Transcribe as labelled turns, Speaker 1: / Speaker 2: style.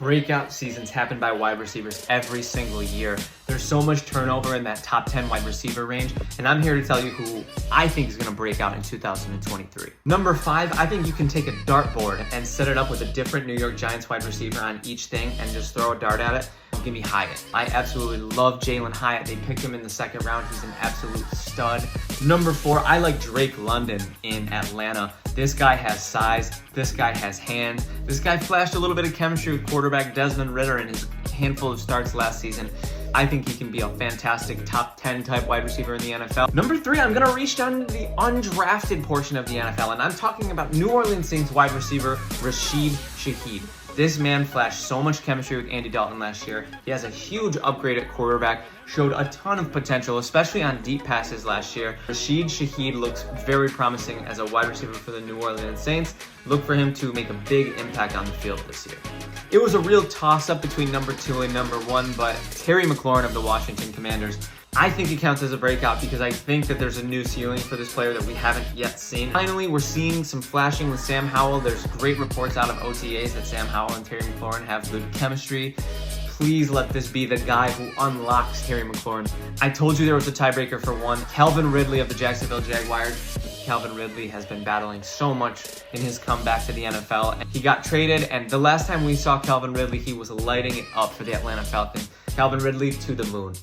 Speaker 1: Breakout seasons happen by wide receivers every single year. There's so much turnover in that top 10 wide receiver range, and I'm here to tell you who I think is going to break out in 2023. Number 5, I think you can take a dartboard and set it up with a different New York Giants wide receiver on each thing and just throw a dart at it. Give me Hyatt. I absolutely love Jalen Hyatt. They picked him in the second round. He's an absolute stud. Number 4, I like Drake London in Atlanta. This guy has size. This guy has hands. This guy flashed a little bit of chemistry with quarterback Desmond Ridder in his handful of starts last season. I think he can be a fantastic top 10 type wide receiver in the NFL. Number 3, I'm going to reach down to the undrafted portion of the NFL, and I'm talking about New Orleans Saints wide receiver Rashid Shaheed. This man flashed so much chemistry with Andy Dalton last year. He has a huge upgrade at quarterback, showed a ton of potential, especially on deep passes last year. Rashid Shaheed looks very promising as a wide receiver for the New Orleans Saints. Look for him to make a big impact on the field this year. It was a real toss-up between number 2 and number 1, but Terry McLaurin of the Washington Commanders, I think he counts as a breakout because I think that there's a new ceiling for this player that we haven't yet seen. Finally, we're seeing some flashing with Sam Howell. There's great reports out of OTAs that Sam Howell and Terry McLaurin have good chemistry. Please let this be the guy who unlocks Terry McLaurin. I told you there was a tiebreaker for 1. Calvin Ridley of the Jacksonville Jaguars. Calvin Ridley has been battling so much in his comeback to the NFL. He got traded, and the last time we saw Calvin Ridley, he was lighting it up for the Atlanta Falcons. Calvin Ridley to the moon.